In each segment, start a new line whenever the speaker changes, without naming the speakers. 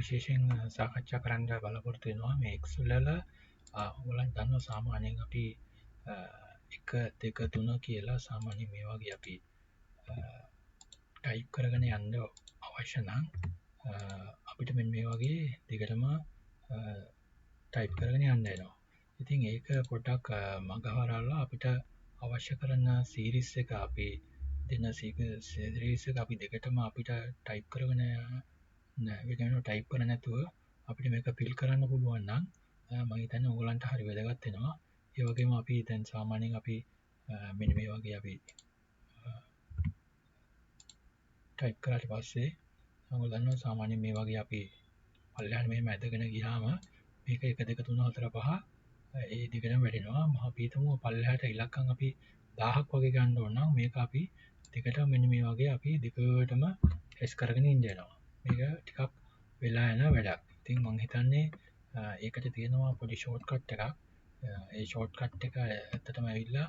විශේෂයෙන් සාකච්ඡා කරන්න බලාපොරොත්තු වෙනවා මේ Excel වල ඔයගොල්ලන් දන්නවා සාමාන්‍යයෙන් අපි 1 2 3 කියලා සාමාන්‍යයෙන් මේ වගේ අපි ටයිප් කරගෙන යන්න අවශ්‍ය නම් අපිට මෙන්න මේ වගේ දිගටම ටයිප් කරගෙන යන්න වෙනවා. ඉතින් ඒක පොඩ්ඩක් මගහරවලා අපිට අවශ්‍ය කරන සීරීස් එක අපි දෙන සීරීස් එක අපි දෙකටම අපිට ටයිප් කරගෙන වෙනම ටයිප් කරන්න නැතුව අපිට මේක ෆිල් කරන්න පුළුවන් නම් මම හිතන්නේ ඔයගලන්ට හරි වැදගත් වෙනවා. ඒ වගේම අපි දැන් සාමාන්‍යයෙන් අපි මෙන්න මේ වගේ අපි ටයිප් කරාට පස්සේ ඔයගොල්ලෝ දන්නවා සාමාන්‍යයෙන් මේ වගේ අපි පල්ලෙහාට මෙහෙම ඇදගෙන ගියාම මේක 1 2 3 4 5 ඒ දිගටම වැඩෙනවා. අපි හිතමු පල්ලෙහාට ඉලක්කම් අපි 1000ක් වගේ ගන්න ඕන නම් මේක අපි දිගටම මෙන්න මේ වගේ අපි දිගටම press කරගෙන ඉන්න වෙනවා. මේක ටිකක් වෙලා යන වැඩක්. ඉතින් මම හිතන්නේ ඒකට තියෙනවා පොඩි ෂෝට්කට් එකක්. ඒ ෂෝට්කට් එක ඇත්තටම ඇවිල්ලා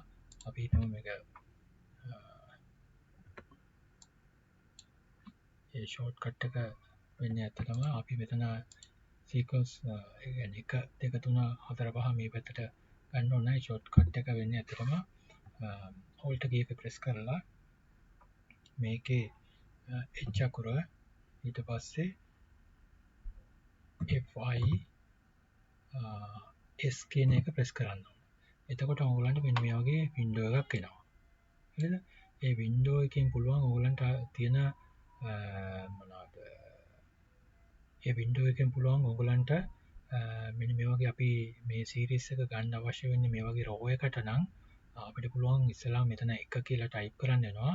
අපි හිතමු මේක ඒ ෂෝට්කට් එක වෙන්නේ ඇත්තටම අපි මෙතන සීක්වන්ස් ඒ කියන්නේ 1 2 3 4 5 මේ පැත්තට ගන්න ඕන නැහැ. ෂෝට්කට් එක වෙන්නේ ඇත්තටම Alt key එක press කරලා මේකේ H අකුර ඊට පස්සේ Fi S කියන එක press කරන්න ඕන. එතකොට ඔයගලන්ට මෙන්න මේ වගේ window එකක් එනවා. හරිද? ඒ window එකෙන් පුළුවන් ඔයගලන්ට තියෙන මොනවද? ඒ window එකෙන් පුළුවන් ඔයගලන්ට මෙන්න මේ වගේ අපි මේ series එක ගන්න අවශ්‍ය වෙන්නේ මේ වගේ row එකකට නම් අපිට පුළුවන් ඉස්සලා මෙතන 1 කියලා type කරන්න වෙනවා.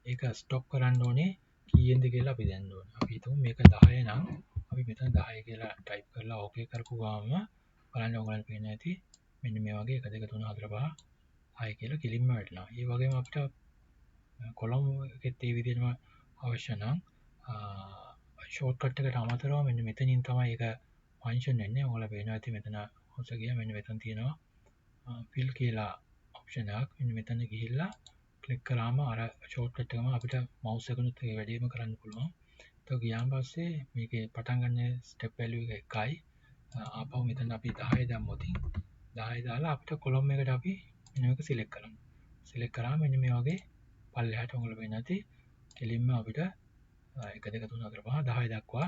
ඒක stop කරන්න ඕනේ කීයෙන්ද කියලා අපි දන්න ඕනේ. අපි හිතමු මේක 10 නම් අපි මෙතන 10 කියලා type කරලා okay කරපු ගාම බලන්න ඔයගලන්ට පේනවා ඇති මෙන්න මේ වගේ 1 2 3 4 5 6 කියලා කිලින්ම වැටෙනවා. ඒ වගේම අපිට කොලම් එකෙත් ඒ විදිහටම අවශ්‍ය නම් ෂෝට්කට් එකට අමතරව මෙන්න මෙතනින් තමයි ඒක ෆන්ක්ෂන් වෙන්නේ. ඔයාලා පේනවා ඇති මෙතන හොස ගියා මෙන්න මෙතන තියෙනවා fill කියලා ඔප්ෂන් එකක්. මෙන්න මෙතන ගිහිල්ලා ක්ලික් කරාම අර ෂෝට්කට් එකම අපිට මවුස් එකනොත් ඒ වැඩේම කරන්න පුළුවන්. ඒක ගියාන් පස්සේ මේකේ පටන් ගන්න ස්ටෙප් වැලියු එක 1යි. ආපහු මෙතන අපි 10 දැම්මොත් 10 දාලා අපිට කොලම් එකට අපි මෙන්න මේක සිලෙක්ට් කරනවා. සිලෙක්ට් කරාම මෙන්න මේ වගේ පල්ලෙහාට ඔයගොල්ලෝ වෙන්නේ නැති කෙලින්ම අපිට 1 2 3 4 5 10 දක්වා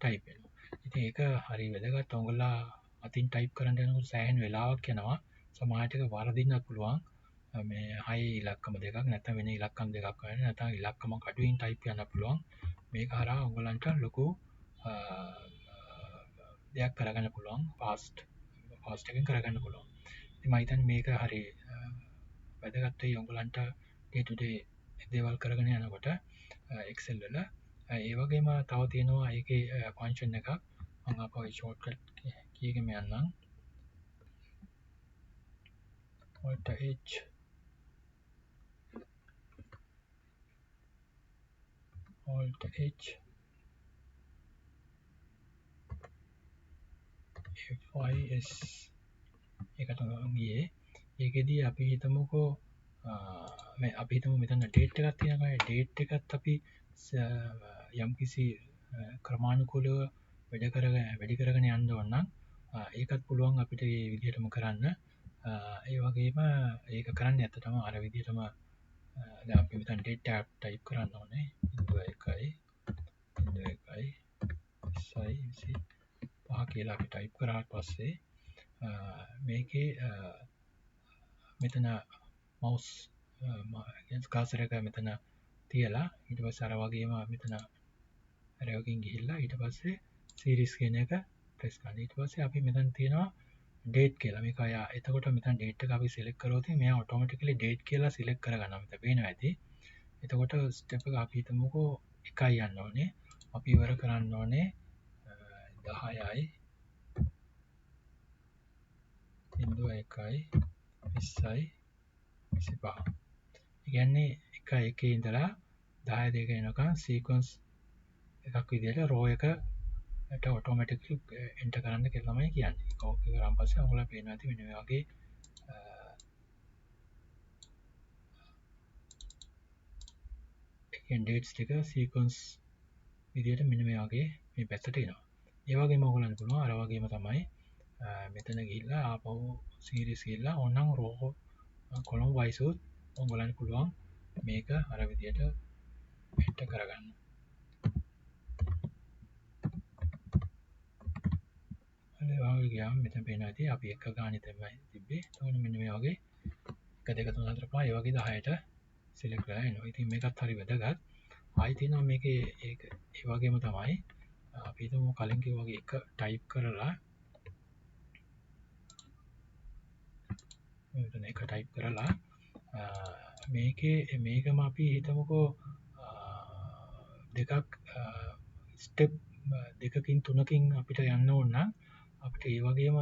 ටයිප් වෙනවා. ඉතින් ඒක හරි වැදගත්. ඔයගොල්ලෝ අතින් ටයිප් කරන්න යනකොට සෑහෙන වෙලාවක් යනවා. සමහරට ඒක වරදින්නත් පුළුවන්. මේ හයි ඉලක්කම දෙකක් නැත්නම් වෙන ඉලක්කම් දෙකක් වගේ නැත්නම් ඉලක්කමක් අඩුවෙන් ටයිප් කරන්න පුළුවන්. මේක හරහා ඔයගලන්ට ලොකු දෙයක් කරගන්න පුළුවන්. ෆාස්ට් එකෙන් කරගන්න පුළුවන්. ඉතින් මම හිතන්නේ මේක හරි වැදගත් වෙයි ඔයගලන්ට day to day දේවල් කරගෙන යනකොට Excel වල. ඒ වගේම තව තියෙනවා ඒකේ ෆන්ක්ෂන් එකක්. මම අපෝ ෂෝට්කට් කී එකෙම යන්නම්. Alt H Alt H FIS එකට ගියේ. ඒකෙදී අපි හිතමුකෝ මේ අපි හිතමු මෙතන date එකක් තියෙනවා. ඒ date එකත් අපි යම්කිසි ක්‍රමානුකූලව වැඩි කරගෙන යන්න ඕන නම් ඒකත් පුළුවන් අපිට මේ විදිහටම කරන්න. ඒ වගේම ඒක කරන්නේ ඇත්තටම අර විදිහටම දැන් අපි මෙතන date tab type කරන්න ඕනේ. 1යි 5 කියලා අපි type කරාට පස්සේ මේකේ මෙතන mouse cursor එක මෙතන තියලා ඊට පස්සේ අර වගේම මෙතන arrow-කින් ගිහිල්ලා ඊට පස්සේ series කියන එක press කරන්න. ඊට පස්සේ අපි මෙතන තියෙනවා date කියලා. මේක අය එතකොට මෙතන date එක අපි select කරොත් මෙයා automatically date කියලා select කරගන්නවා. මෙතන පේනවා ඇති. එතකොට step එක අපි හිතමුකෝ 1යි යන්න ඕනේ. අපි ඉවර කරන්න ඕනේ 10යි 01යි 20යි 25. ඒ කියන්නේ 1 1 ඉඳලා 10 2 වෙනකන් sequence එකක් විදිහට row එකට automatically enter කරන්න කියලා තමයි කියන්නේ. ඕකේ කරාන් පස්සේ ඔයාලා පේනවා ඇති මෙන්න මේ වගේ dates ටික sequence විදිහට මෙන්න මේ වගේ මේ පැත්තට එනවා. ඒ වගේම ඔයගලන්ට පුළුවන් අර වගේම තමයි මෙතන ගිහිල්ලා ආපහු සීරීස් ගිහිල්ලා ඕනනම් රෝ කොලම් වයිස් උත් ඔයගලන්ට පුළුවන් මේක අර විදියට එන්ටර් කරගන්න. හරි වගේ ගියාම මෙතන පේනවා ඇති අපි එක ගානේ තමයි තිබ්බේ. එතකොට මෙන්න මේ වගේ 1 2 3 4 5 ඒ වගේ 10ට සිලෙක්ට් කරලා එනවා. ඉතින් මේකත් හරි වැදගත්. ආයි තියෙනවා මේකේ ඒක ඒ වගේම තමයි අපි හිතමු කලින් කිව්වා වගේ එක ටයිප් කරලා මෙතන එක ටයිප් කරලා මේකම අපි හිතමුකෝ දෙකක් ස්ටෙප් දෙකකින් තුනකින් අපිට යන්න ඕන නම් අපිට ඒ වගේම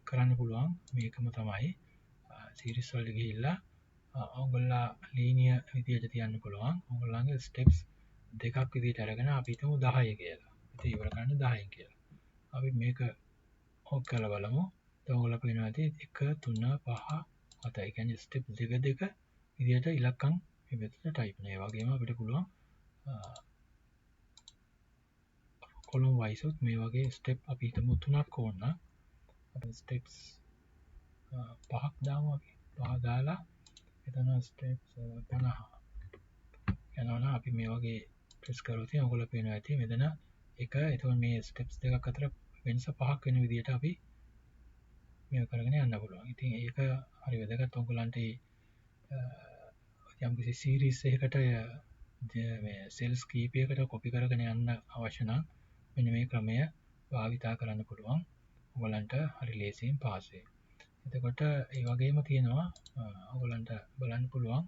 කරන්න පුළුවන් මේකම තමයි සීරීස් වලට ගිහිල්ලා ඔයගොල්ලෝ ලීනියර් විදියට තියන්න පුළුවන්. ඔයගොල්ලන්ගේ ස්ටෙප්ස් දෙකක් විදියට අරගෙන අපි හිතමු 10 කියලා. ඉතින් ඉවර කරන්න 10න් කියලා. අපි මේක ඔක් කරලා බලමු. එතකොට ඔයගොල්ලෝ පේනවා ඇති 1 3 5 7. ඒ කියන්නේ ස්ටෙප් දෙක දෙක විදියට ඉලක්කම් මේ විදියට ටයිප් කරනවා. ඒ වගේම අපිට පුළුවන් කොලම් වයිස් උත් මේ වගේ ස්ටෙප් අපි හිතමු 3ක් ඕන නම් අපි ස්ටෙප්ස් 5ක් දාමු අපි. 5 දාලා එතන ස්ටෙප්ස් 50 යනවා අපි මේ වගේ ප්‍රෙස් කරොත් ඔයගොල්ලෝ පේනවා ඇති මෙතන එක එතකොට මේ ස්ටෙප්ස් දෙකක් අතර වෙනස 5ක් වෙන විදියට අපි මේක කරගෙන යන්න පුළුවන්. ඉතින් ඒක හරි වැදගත් ඔයගොල්ලන්ට යම් කිසි සීරීස් එකකට මේ සෙල්ස් කීපයකට කොපි කරගෙන යන්න අවශ්‍ය නම් මෙන්න මේ ක්‍රමය භාවිතා කරන්න පුළුවන්. ඔයගොල්ලන්ට හරි ලේසියෙන් පාස් වෙයි. එතකොට ඒ වගේම තියෙනවා ඔයගොල්ලන්ට බලන්න පුළුවන්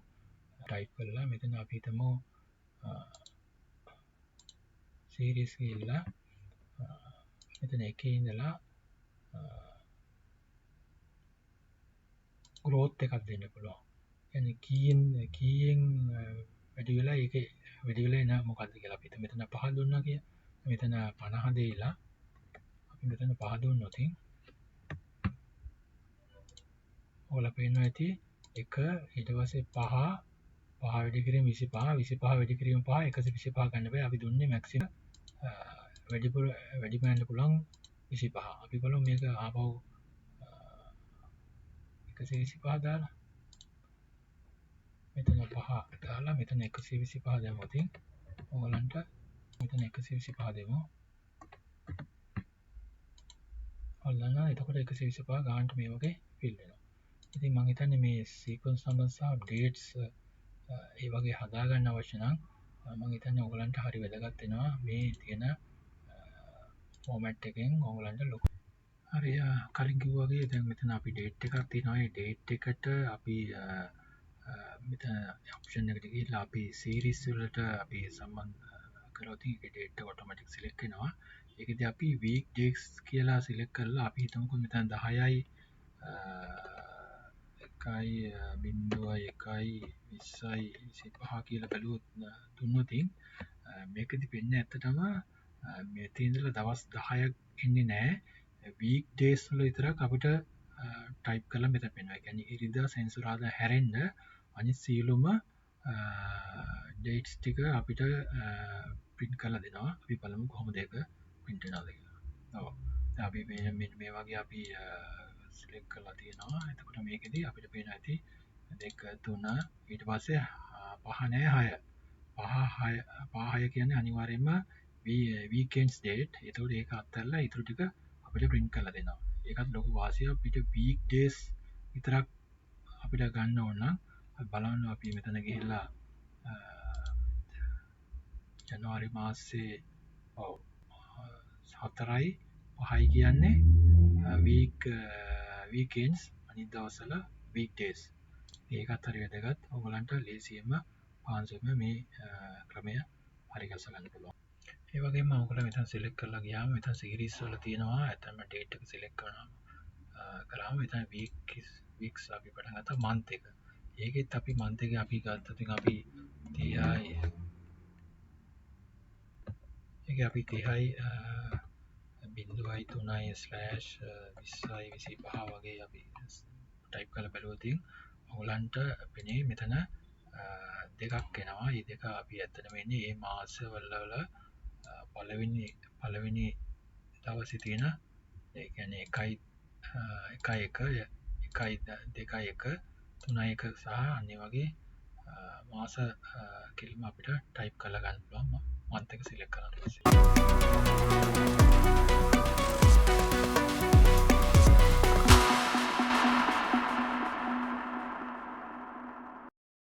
ටයිප් කරලා මෙතන අපි හිතමු සීරීස් ගිහිල්ලා මෙතන එකේ ඉඳලා growth එකක් දෙන්න පුළුවන්. يعني කීයෙන් වැඩි වෙලා ඒකේ වැඩි වෙලා එන මොකද්ද කියලා අපි හිතමු. මෙතන 5 දුන්නා කිය. මෙතන 50 දෙයිලා අපි මෙතන 5 දුන්නොත් ඔයාලා පේනවා ඇති 1 ඊට පස්සේ 5 වැඩි කිරීම 25 වැඩි කිරීම 5 125 ගන්න බෑ. අපි දුන්නේ මැක්සිමම් වැඩිම යන්න පුළුවන් 25. අපි බලමු මේක ආපහු 125 දාලා මෙතන 5 දාලා මෙතන 125 දැම්මොත් ඔයගලන්ට මෙතන 125 දෙමු. ඔයාලන එතකොට 125 ගානට මේ වගේ ෆිල් වෙනවා. ඉතින් මම හිතන්නේ මේ සීක්වන්ස් නම්බර්ස් සහ ඩේට්ස් ඒ වගේ හදාගන්න අවශ්‍ය නම් මම හිතන්නේ ඔයගලන්ට හරි වැදගත් වෙනවා මේ තියෙන ෆෝමැට් එකෙන් ඔයගලන්ට ලොකු හරි කලින් කිව්වා වගේ දැන් මෙතන අපි ඩේට් එකක් තියෙනවා. ඒ ඩේට් එකට අපි මෙතන ඔප්ෂන් එකට ගිහිල්ලා අපි සීරීස් වලට අපි සම්බන්ධ කරොත් ඒක ඩේට් එක ඔටෝමැටික් සිලෙක්ට් වෙනවා. ඒකදී අපි වීක් ඩේට්ස් කියලා සිලෙක්ට් කරලා අපි හිතමුකෝ මෙතන 10යි 1යි 0යි 1යි 20යි 25 කියලා බැලුවොත් දුන්නොත් මේකෙදි වෙන්නේ ඇත්තටම මෙතන ඉඳලා දවස් 10ක් එන්නේ නැහැ. වීක් ඩේස් වල විතරක් අපිට ටයිප් කරලා මෙතන පෙන්වනවා. ඒ කියන්නේ ඉරිදා සෙන්සුරාදා හැරෙන්න අනිත් සියලුම ඩේට්ස් ටික අපිට print කරලා දෙනවා. අපි බලමු කොහොමද ඒක print වෙනවද කියලා. ඔව්. දැන් අපි මේ වගේ අපි select කරලා තියෙනවා. එතකොට මේකෙදි අපිට පේනවා ඇති 2 3 ඊට පස්සේ 5 නෑ 6 5 කියන්නේ අනිවාර්යයෙන්ම weekends date. එතකොට ඒක අත්හැරලා ඊටු ටික අපිට print කරලා දෙනවා. ඒකත් ලොකු වාසියක්. අපිට week days විතරක් අපිට ගන්න ඕන නම් අපි බලන්න අපි මෙතන ගිහිල්ලා ජනවාරි මාසේ 4යි 5යි කියන්නේ weekends අනිත් දවස්වල weekdays. ඒකත් හරි වැදගත්. ඔයගලන්ට ලේසියෙන්ම පාන්සෙම මේ ක්‍රමය හරි ගස ගන්න පුළුවන්. ඒ වගේම ඔයගොල්ලෝ මෙතන සිලෙක්ට් කරලා ගියාම මෙතන සීරීස් වල තියෙනවා. ඇත්තම ඩේට් එක සිලෙක්ට් කරාම මෙතන weeks අපි පටන් ගත්තා month එක. ඒකෙත් අපි month එක අපි ගත්තොත් අපි 30යි ඒක අපි 30යි 0.3/20යි 25 වගේ අපි ටයිප් කරලා බලුවොත් ඔයගලන්ට පෙනේ මෙතන දෙකක් එනවා. මේ දෙක අපි ඇත්තටම එන්නේ මේ මාසවල පළවෙනි දවසේ තියෙන ඒ කියන්නේ 1.1 සහ අනිත් වගේ මාස කිරීම අපිට ටයිප් කරලා ගන්න පුළුවන් month එක සිලෙක්ට් කරලා පස්සේ